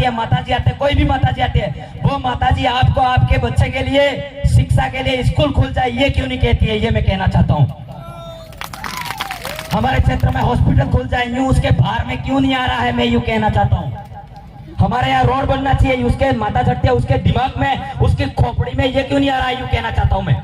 आती है, माताजी आते हैं, कोई भी माताजी आती है, वो माताजी आपको आपके बच्चे के लिए शिक्षा के लिए स्कूल खुल जाए ये क्यों नहीं कहती है? ये मैं कहना चाहता हूँ। हमारे क्षेत्र में हॉस्पिटल खुल जाए यूं उसके बाहर में क्यों नहीं आ रहा है? मैं यूं कहना चाहता हूँ। हमारे यहाँ रोड बनना चाहिए, उसके माता झटते उसके दिमाग में उसकी खोपड़ी में ये क्यों नहीं आ रहा है? यूं कहना चाहता हूँ मैं।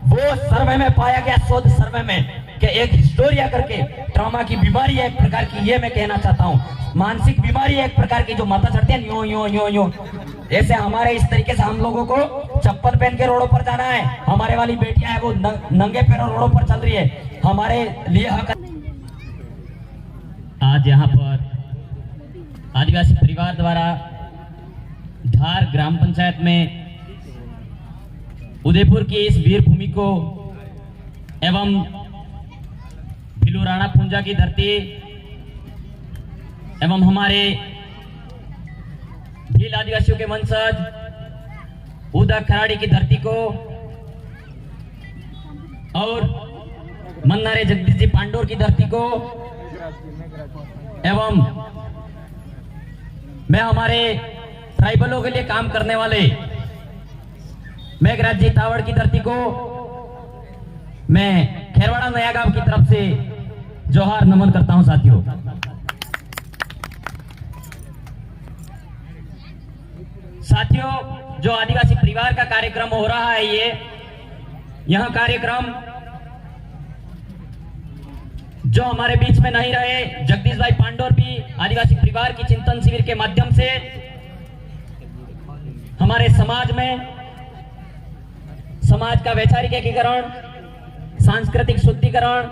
वो सर्वे में पाया गया, शोध सर्वे में, कि एक हिस्टोरिया करके ट्रॉमा की बीमारी है एक प्रकार की, ये मैं कहना चाहता हूँ। मानसिक बीमारी है एक प्रकार की, जो माता चढ़ती है यूं यूं यूं यूं। ऐसे हमारे इस तरीके से हम लोगों को चप्पल पहन के रोडों पर जाना है। हमारे वाली बेटियां हैं वो नंगे पैरों रोडों पर चल रही है, हमारे लिए हक। आज यहाँ पर आदिवासी परिवार द्वारा धार ग्राम पंचायत में उदयपुर की इस वीर भूमि को एवं भिलू-राणा पुंजा की धरती एवं हमारे भील आदिवासियों के वंशज उदा खराड़ी की धरती को और मन्नारे जगदीश जी पांडोर की धरती को एवं मैं हमारे ट्राइबलों के लिए काम करने वाले मेघराज जी तावड़ की धरती को मैं खेरवाड़ा नया गांव की तरफ से जोहार नमन करता हूं। साथियों, जो आदिवासी परिवार का कार्यक्रम हो रहा है, यह कार्यक्रम जो हमारे बीच में नहीं रहे, जगदीश भाई पांडोर भी आदिवासी परिवार की चिंतन शिविर के माध्यम से हमारे समाज में समाज का वैचारिक एकीकरण, सांस्कृतिक शुद्धिकरण,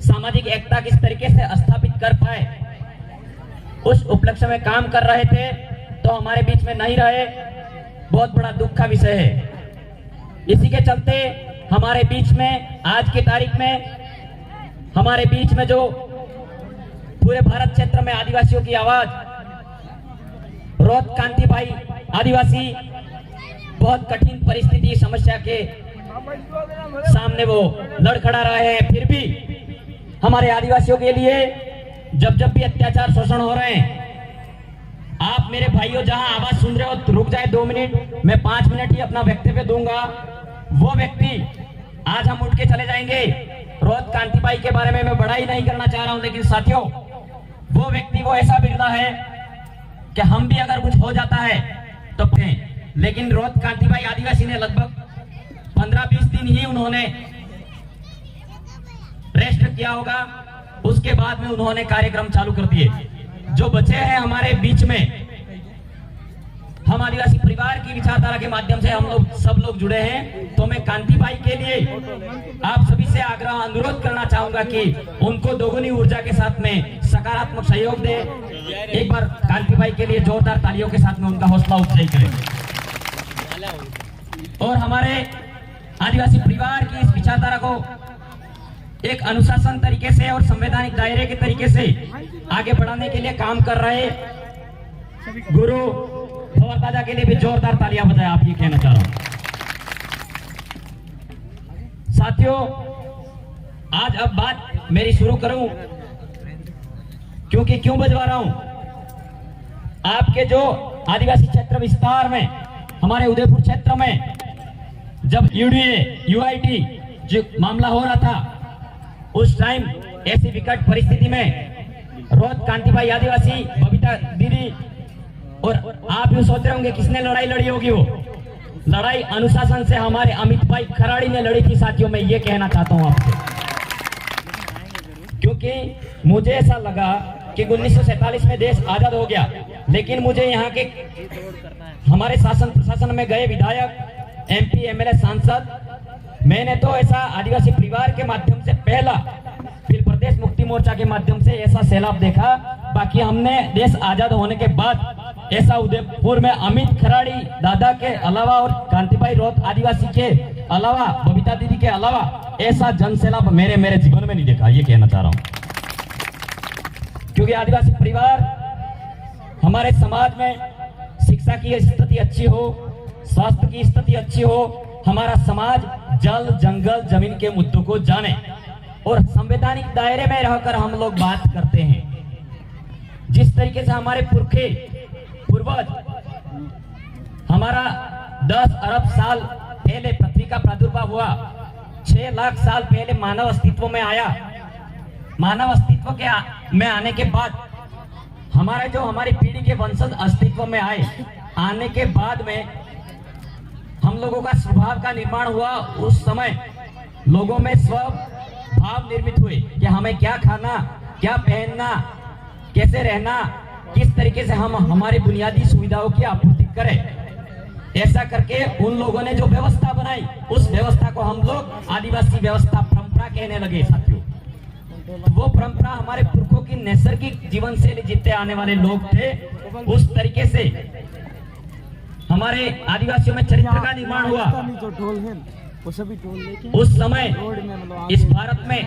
सामाजिक एकता किस तरीके से स्थापित कर पाए, उस उपलक्ष्य में काम कर रहे थे। तो हमारे बीच में नहीं रहे, बहुत बड़ा दुख का विषय है। इसी के चलते हमारे बीच में आज की तारीख में हमारे बीच में जो पूरे भारत क्षेत्र में आदिवासियों की आवाज, रोहत कांति भाई आदिवासी बहुत कठिन परिस्थिति समस्या के सामने वो लड़खड़ा रहे हैं, फिर भी हमारे आदिवासियों के लिए जब जब भी अत्याचार शोषण हो रहे हैं, आप मेरे भाइयों जहां आवाज सुन रहे हो तो रुक जाए 2 मिनट, मैं 5 मिनट ही अपना वक्तव्य दूंगा। वो व्यक्ति आज हम उठ के चले जाएंगे। रोहत कांति भाई के बारे में मैं बड़ाई नहीं करना चाह रहा हूं, लेकिन साथियों वो व्यक्ति वो ऐसा बिरला है कि हम भी अगर कुछ हो जाता है तो लेकिन रोहत कांति भाई आदिवासी ने लगभग 15-20 दिन ही उन्होंने रेस्ट किया होगा, उसके बाद में उन्होंने कार्यक्रम चालू कर दिए। जो बचे हैं हमारे बीच में, हम आदिवासी परिवार की विचारधारा के माध्यम से हम लोग सब लोग जुड़े हैं। तो मैं कांति भाई के लिए आप सभी से आग्रह अनुरोध करना चाहूंगा कि उनको दोगुनी ऊर्जा के साथ में सकारात्मक सहयोग दे। एक बार कांति भाई के लिए जोरदार तालियों के साथ में उनका हौसला अफजाई करें। और हमारे आदिवासी परिवार की इस विचारधारा को एक अनुशासन तरीके से और संवैधानिक दायरे के तरीके से आगे बढ़ाने के लिए काम कर रहे गुरु भवर दादा के लिए भी जोरदार तालियां बजाएं, आप ये कहना चाह रहा हूं। साथियों, आज अब बात मेरी शुरू करूं, क्योंकि क्यों बजवा रहा हूं, आपके जो आदिवासी क्षेत्र विस्तार में हमारे उदयपुर क्षेत्र में जब यूडीए यूआईटी जो मामला हो रहा था, उस टाइम ऐसी विकट परिस्थिति में रोहत कांति भाई आदिवासी, बबीता दीदी और आप यूं सोच रहे होंगे किसने लड़ाई लड़ी होगी। वो लड़ाई अनुशासन से हमारे अमित भाई खराड़ी ने लड़ी थी। साथियों, मैं ये कहना चाहता हूं आपसे, क्योंकि मुझे ऐसा लगा कि 1947 में देश आजाद हो गया, लेकिन मुझे यहाँ के हमारे शासन प्रशासन में गए विधायक, एमपी, एमएलए, सांसद, मैंने तो ऐसा आदिवासी परिवार के माध्यम से पहला, फिर प्रदेश मुक्ति मोर्चा के माध्यम से ऐसा सैलाब देखा। बाकी हमने देश आजाद होने के बाद ऐसा उदयपुर में अमित खराड़ी दादा के अलावा और कांतिभाई रोहत आदिवासी के अलावा, बबीता दीदी के अलावा ऐसा जन सैलाब मेरे जीवन में नहीं देखा, ये कहना चाह रहा हूं। क्योंकि आदिवासी परिवार हमारे समाज में शिक्षा की स्थिति अच्छी हो, स्वास्थ्य की स्थिति अच्छी हो, हमारा समाज जल, जंगल, जमीन के मुद्दों को जाने और संवैधानिक दायरे में रहकर हम लोग बात करते हैं। जिस तरीके से हमारे पुरखे पूर्वज हमारा 10 अरब साल पहले पृथ्वी का प्रादुर्भाव हुआ, 6 लाख साल पहले मानव अस्तित्व में आया। मानव अस्तित्व में आने के बाद हमारी पीढ़ी के वंशज अस्तित्व में आए। आने के बाद में हम लोगों का स्वभाव का निर्माण हुआ। उस समय लोगों में स्वभाव निर्मित हुए कि हमें क्या खाना, क्या पहनना, कैसे रहना, किस तरीके से हम हमारी बुनियादी सुविधाओं की आपूर्ति करें। ऐसा करके उन लोगों ने जो व्यवस्था बनाई, उस व्यवस्था को हम लोग आदिवासी व्यवस्था परंपरा कहने लगे। साथियों, वो परंपरा हमारे पुरखों की नैसर्गिक जीवन शैली जीते आने वाले लोग थे। उस तरीके से हमारे आदिवासियों में चरित्र का निर्माण हुआ। उस समय इस भारत में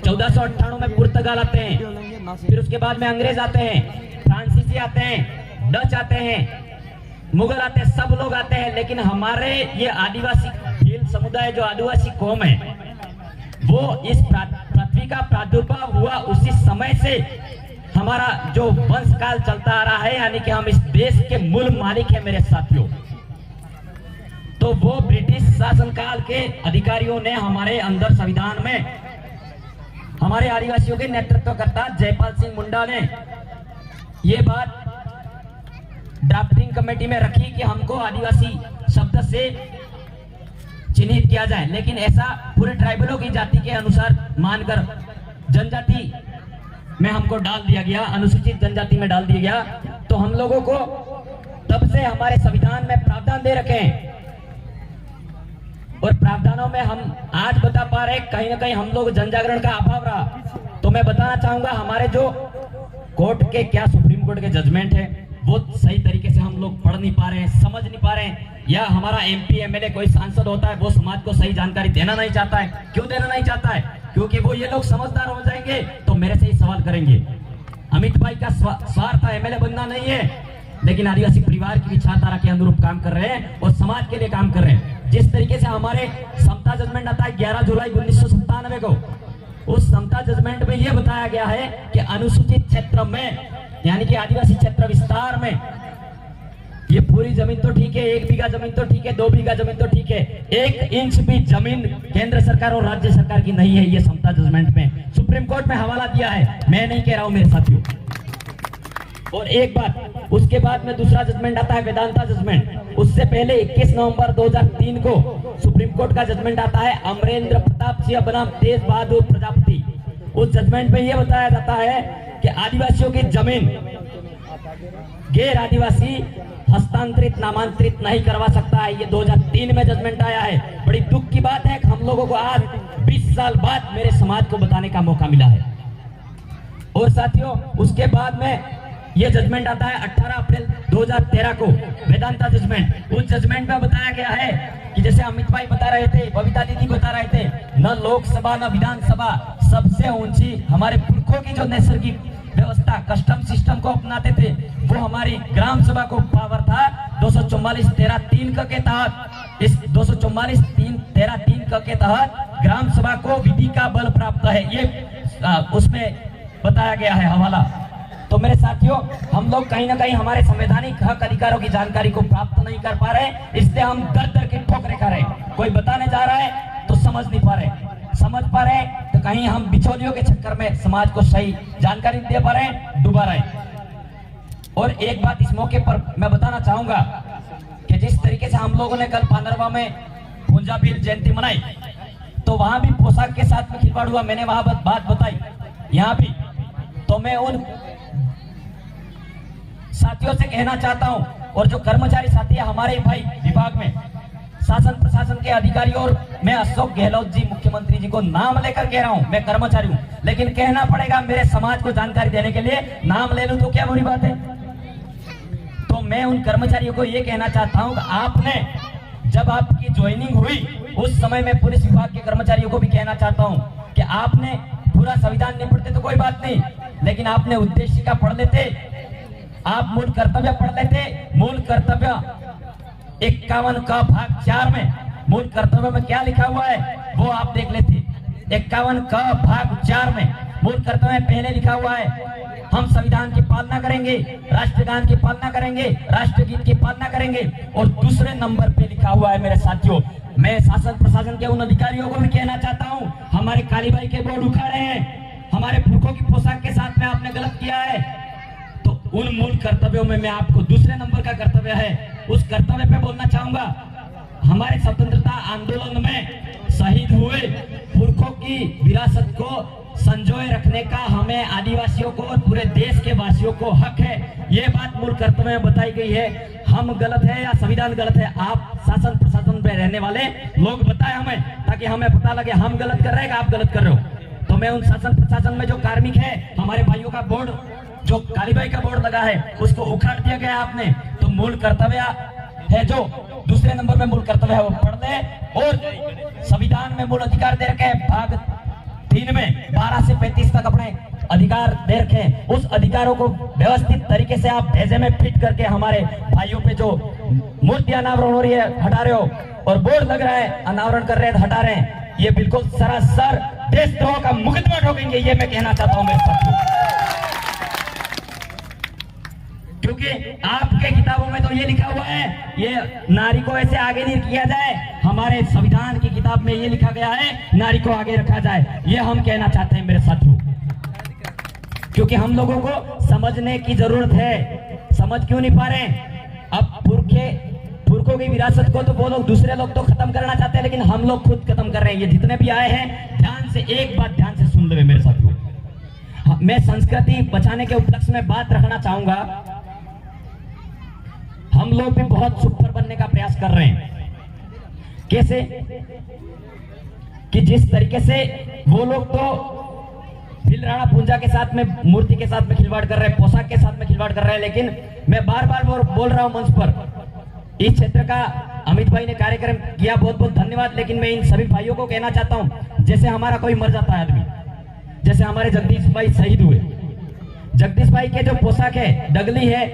1498 में पुर्तगाल आते हैं, फिर उसके बाद में अंग्रेज आते हैं, फ्रांसीसी आते हैं, डच आते हैं, मुगल आते हैं, सब लोग आते हैं। लेकिन हमारे ये आदिवासी भील समुदाय, जो आदिवासी कौम है, वो इस पृथ्वी का प्रादुर्भाव हुआ उसी समय से हमारा जो वंशकाल चलता आ रहा है, यानी कि हम इस देश के मूल मालिक हैं मेरे साथियों। तो वो ब्रिटिश शासनकाल के अधिकारियों ने हमारे अंदर संविधान में हमारे आदिवासियों के नेतृत्वकर्ता जयपाल सिंह मुंडा ने ये बात ड्राफ्टिंग कमेटी में रखी कि हमको आदिवासी शब्द से चिन्हित किया जाए। लेकिन ऐसा पूरे ट्राइबलों की जाति के अनुसार मानकर जनजाति में हमको डाल दिया गया, अनुसूचित जनजाति में डाल दिया गया। तो हम लोगों को तब से हमारे संविधान में प्रावधान दे रखे हैं, और प्रावधानों में हम आज बता पा रहे, कहीं ना कहीं हम लोग जनजागरण का अभाव रहा। तो मैं बताना चाहूंगा, हमारे जो कोर्ट के, क्या सुप्रीम कोर्ट के जजमेंट है, वो सही तरीके से हम लोग पढ़ नहीं पा रहे हैं, समझ नहीं पा रहे हैं। या हमारा एमपी एमएलए कोई सांसद होता है, वो समाज को सही जानकारी देना नहीं चाहता है। क्यों देना नहीं चाहता है? क्योंकि वो ये लोग समझदार हो जाएंगे तो मेरे से ही सवाल करेंगे। अमित भाई का स्वार्थ एमएलए बनना नहीं है, लेकिन आदिवासी परिवार की विचारधारा के अनुरूप काम कर रहे हैं और समाज के लिए काम कर रहे हैं। जिस तरीके से हमारे समता जजमेंट आता है 11 जुलाई 1997 को, उस समता जजमेंट में यह बताया गया है कि अनुसूचित क्षेत्र में, यानी कि आदिवासी क्षेत्र विस्तार में, ये पूरी जमीन तो ठीक है, 1 बीघा जमीन तो ठीक है, 2 बीघा जमीन तो ठीक है, 1 इंच भी जमीन केंद्र सरकार और राज्य सरकार की नहीं है। ये समता जजमेंट में सुप्रीम कोर्ट में हवाला दिया है, मैं नहीं कह रहा हूं मेरे साथियों। और एक बात, उसके बाद में दूसरा जजमेंट आता है वेदांता जजमेंट। उससे पहले 21 नवंबर 2003 को सुप्रीम कोर्ट का जजमेंट आता है अमरेंद्र प्रताप सिंह बनाम तेज बहादुर प्रजापति। उस जजमेंट में यह बताया जाता है कि आदिवासियों की जमीन गैर आदिवासी हस्तांतरित नामांतरित नहीं करवा सकता है। ये 2003 में जजमेंट आया है। बड़ी दुख की बात है कि हम लोगों को आज 20 साल बाद मेरे समाज को बताने का मौका मिला है। और साथियों, उसके बाद में ये जजमेंट आता है 18 अप्रैल 2013 को, वेदांता जजमेंट। उस जजमेंट में बताया गया है कि जैसे अमित भाई बता रहे थे, बबीता दीदी बता रहे थे, न लोकसभा न विधानसभा, सबसे ऊंची हमारे पुरखों की जो नैसर्गिक व्यवस्था, कस्टम सिस्टम को अपनाते थे, वो हमारी ग्राम सभा को पावर था 244(13)(3) के तहत। इस 244(13)(3) के तहत ग्राम सभा को विधि का बल प्राप्त है, ये उसमें बताया गया है हवाला। तो मेरे साथियों, हम लोग कहीं ना कहीं हमारे संवैधानिक हक अधिकारों की जानकारी को प्राप्त नहीं कर पा रहे, इसलिए हम दर दर की ठोकरें खा रहे हैं। कोई बताने जा रहा है तो समझ नहीं पा रहे, समझ पा रहे तो कहीं हम बिचौलियों के चक्कर में समाज को सही जानकारी दे पा रहे हैं, डुबा रहे हैं। और एक बात इस मौके पर मैं बताना चाहूंगा कि जिस तरीके से हम लोगों ने कल पांडरवा में भुंजा भील जयंती मनाई, तो वहां भी पोशाक के साथ में खिलवाड़ हुआ, मैंने वहां बात बताई, यहाँ भी। तो मैं उन साथियों से कहना चाहता हूं, और जो कर्मचारी साथी है हमारे भाई विभाग में, शासन प्रशासन के अधिकारी, और मैं अशोक गहलोत जी मुख्यमंत्री जी को नाम लेकर कह रहा हूं, मैं कर्मचारी हूं, लेकिन कहना पड़ेगा मेरे समाज को जानकारी देने के लिए। नाम ले लूं तो क्या बुरी बात है? तो मैं उन कर्मचारियों को यह कहना चाहता हूं कि आपने, जब आपकी ज्वाइनिंग हुई उस समय में पुलिस विभाग के कर्मचारियों को भी कहना चाहता हूं कि आपने पूरा संविधान नहीं पढ़ते तो कोई बात नहीं, लेकिन आपने उद्देशिका पढ़ लेते, आप मूल कर्तव्य पढ़ लेते। मूल कर्तव्य 51 का भाग 4 में मूल कर्तव्य में क्या लिखा हुआ है वो आप देख लेते। 51 का भाग 4 में मूल कर्तव्य में पहले लिखा हुआ है हम संविधान की पालना करेंगे, राष्ट्रगान की पालना करेंगे, राष्ट्रगीत की पालना करेंगे। और दूसरे नंबर पे लिखा हुआ है मेरे साथियों, मैं शासन प्रशासन के उन अधिकारियों को भी कहना चाहता हूँ, हमारे काली भाई के बोर्ड उखाड़े हैं, हमारे पुरखों की पोशाक के साथ में आपने गलत किया है, तो उन मूल कर्तव्यों में मैं आपको दूसरे नंबर का कर्तव्य है, उस कर्तव्य पे बोलना चाहूंगा। हमारे स्वतंत्रता आंदोलन में शहीद हुए पुरखों की विरासत को संजोए रखने का हमें आदिवासियों को और पूरे देश के वासियों को हक है। ये बात मूल कर्तव्य में बताई गई है। हम गलत है या संविधान गलत है, आप शासन प्रशासन में रहने वाले लोग बताएं हमें, ताकि हमें पता लगे हम गलत कर रहे हैं, आप गलत कर रहे हो। तो मैं उन शासन प्रशासन में जो कार्मिक है, हमारे भाइयों का बोर्ड, जो कालीबाई का बोर्ड लगा है, उसको उखाड़ दिया गया आपने, तो मूल कर्तव्य है जो दूसरे नंबर में मूल कर्तव्य है वो पढ़ ले। और संविधान में मूल अधिकार दे रखे हैं, भाग 3 में 12 से 35 तक अपने अधिकार दे रखे हैं। उस अधिकारों को व्यवस्थित तरीके से आप भेजे में फिट करके हमारे भाइयों पे जो मूर्ति अनावरण हो रही है हटा रहे हो, और बोर्ड लग रहा है अनावरण कर रहे हैं हटा रहे हैं, ये बिल्कुल सरासर देशद्रोह का मुकदमा ठोकेंगे, ये मैं कहना चाहता हूं मेरे साथियों। क्योंकि आपके किताबों में तो ये लिखा हुआ है, ये नारी को ऐसे आगे नहीं किया जाए, हमारे संविधान की किताब में ये लिखा गया है नारी को आगे रखा जाए, ये हम कहना चाहते हैं मेरे साथियों। क्योंकि हम लोगों को समझने की जरूरत है, समझ क्यों नहीं पा रहे हैं। अब पुरखों की विरासत को तो वो लोग दूसरे लोग तो खत्म करना चाहते हैं, लेकिन हम लोग खुद खत्म कर रहे हैं। ये जितने भी आए हैं, ध्यान से एक बात ध्यान से सुन ले मेरे साथियों, मैं संस्कृति बचाने के उपलक्ष्य में बात रखना चाहूंगा। हम लोग भी बहुत सुपर बनने का प्रयास कर रहे हैं। कैसे कि जिस तरीके से वो लोग तो भिलराणा पूंजा के साथ में, मूर्ति के साथ में खिलवाड़ कर रहे हैं, पोशाक के साथ में खिलवाड़ कर रहे हैं, लेकिन मैं बार बार बोल रहा हूं मंच पर, इस क्षेत्र का अमित भाई ने कार्यक्रम किया, बहुत बहुत धन्यवाद। लेकिन मैं इन सभी भाइयों को कहना चाहता हूं, जैसे हमारा कोई मर जाता है आदमी, जैसे हमारे जगदीश भाई शहीद हुए, जगदीश भाई के जो पोशाक है, डगली है,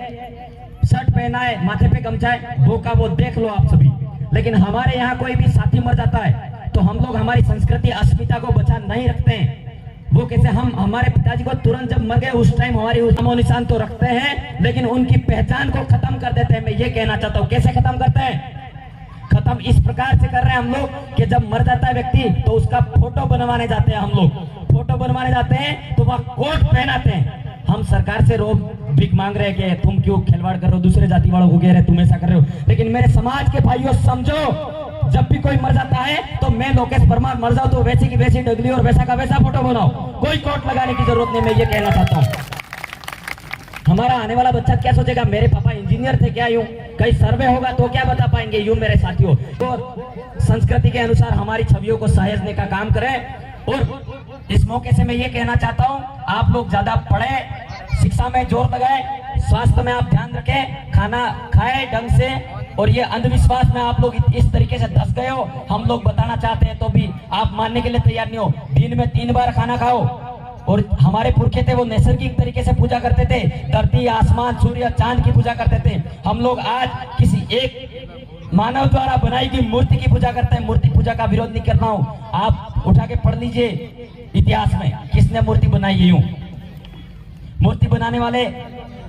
शर्ट पहना है, माथे पे गमछा है, वो का वो देख लो आप सभी। लेकिन हमारे यहाँ कोई भी साथी मर जाता है तो हम लोग हमारी संस्कृति अस्मिता को बचा नहीं रखते हैं। वो कैसे, हम हमारे पिताजी को तुरंत जब मर गए उस टाइम हमारी नामो निशान तो रखते हैं, लेकिन उनकी पहचान को खत्म कर देते हैं। मैं ये कहना चाहता हूँ, कैसे खत्म करते हैं? खत्म इस प्रकार से कर रहे हैं हम लोग कि जब मर जाता है व्यक्ति तो उसका फोटो बनवाने जाते हैं, हम लोग फोटो बनवाने जाते हैं तो वह कोट पहनाते हैं। हम सरकार से रोज भीख मांग रहे हैं कि तुम क्यों खिलवाड़ कर रहे हो, दूसरे जाति वालों को कह रहे तुम ऐसा कर रहे हो। लेकिन मेरे समाज के भाइयों समझो, जब भी कोई मर जाता है तो मैं लोकेश परमार मर जाऊं तो वैसी की वैसी डगली और वैसा का वैसा फोटो बनाओ, कोई कोट लगाने की जरूरत नहीं। मैं ये कहना चाहता हूँ, हमारा आने वाला बच्चा क्या सोचेगा, मेरे पापा इंजीनियर थे क्या, यूं कहीं सर्वे होगा तो क्या बता पाएंगे, यूं मेरे साथियों। तो संस्कृति के अनुसार हमारी छवियों को सहेजने का काम करें। और इस मौके से मैं ये कहना चाहता हूँ, आप लोग ज्यादा पढ़े, शिक्षा में जोर लगाए, स्वास्थ्य में आप ध्यान रखें, खाना खाए ढंग से। और ये अंधविश्वास में आप लोग इस तरीके से धस गए हो, हम लोग बताना चाहते हैं तो भी आप मानने के लिए तैयार नहीं हो। दिन में 3 बार खाना खाओ। और हमारे पुरखे थे वो नैसर्गिक तरीके से पूजा करते थे, धरती, आसमान, सूर्य, चांद की पूजा करते थे। हम लोग आज किसी एक मानव द्वारा बनाई गई मूर्ति की पूजा करते हैं। मूर्ति पूजा का विरोध नहीं करता हूं, आप उठा के पढ़ लीजिए इतिहास में किसने मूर्ति बनाई है। यूं मूर्ति बनाने वाले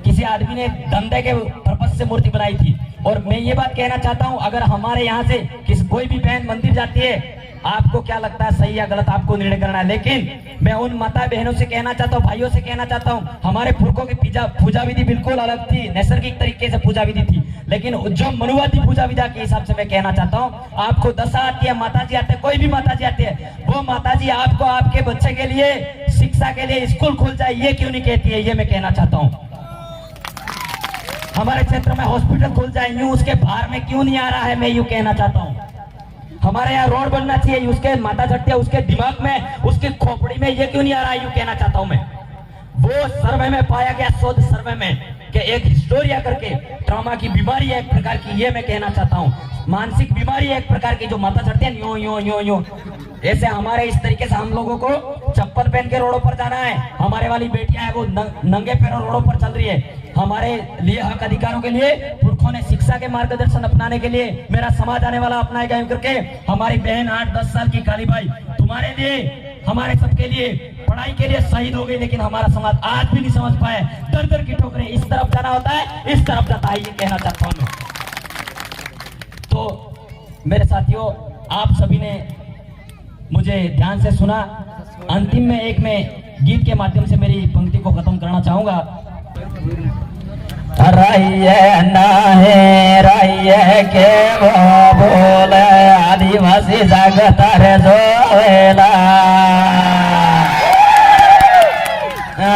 किसी आदमी ने धंधे के पर्पस से मूर्ति बनाई थी। और मैं ये बात कहना चाहता हूं, अगर हमारे यहाँ से कोई भी बहन मंदिर जाती है, आपको क्या लगता है सही या गलत, आपको निर्णय करना है। लेकिन मैं उन माता बहनों से कहना चाहता हूँ, भाइयों से कहना चाहता हूँ, हमारे पुरखों की पूजा विधि बिल्कुल अलग थी, नैसर्गिक तरीके से पूजा विधि थी। लेकिन जो मनुवादी पूजा विधा के हिसाब से मैं कहना चाहता हूँ, आपको दशा आती है, माता जी आते हैं, कोई भी माता जी आती है, वो माता जी आपको आपके बच्चे के लिए शिक्षा के लिए स्कूल खुल जाए ये क्यों नहीं कहती है, ये मैं कहना चाहता हूँ। हमारे क्षेत्र में हॉस्पिटल खुल जाए, यूं उसके बाहर में क्यों नहीं आ रहा है, मैं यूं कहना चाहता हूँ। हमारे यहाँ रोड बनना चाहिए, उसके माता चढ़ती है, उसके दिमाग में, उसकी खोपड़ी में ये क्यों नहीं आ रहा है, यूं कहना चाहता हूं मैं। वो सर्वे में पाया गया, शोध सर्वे में, कि एक हिस्टोरिया करके ट्रॉमा की बीमारी है एक प्रकार की, ये मैं कहना चाहता हूँ। मानसिक बीमारी है एक प्रकार की, जो माता चढ़ती है यूं यूं यूं यूं। ऐसे हमारे इस तरीके से हम लोगों को चप्पल पहन के रोडों पर जाना है। हमारे वाली बेटियां हैं वो नंगे पैरों रोडों पर चल रही है। हमारे लिए हक अधिकारों के लिए पुरखों ने शिक्षा के मार्गदर्शन अपनाने के लिए मेरा समाज आने वाला अपनाएगा यूं करके। हमारी बहन 8-10 साल की काली बाई तुम्हारे लिए हमारे सबके लिए पढ़ाई के लिए शहीद हो गई, लेकिन हमारा समाज आज भी नहीं समझ पाए। दर दर की ठोकरें, इस तरफ जाना होता है, इस तरफ जाता है, ये कहना चाहता हूं मैं। तो मेरे साथियों, आप सभी ने मुझे ध्यान से सुना। अंतिम में एक मैं गीत के माध्यम से मेरी पंक्ति को खत्म करना चाहूंगा। रहिए नाहे रहिए के वो बोले आदिवासी जगत रे जोला।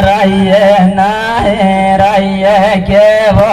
रहिए नाहे रहिए के वो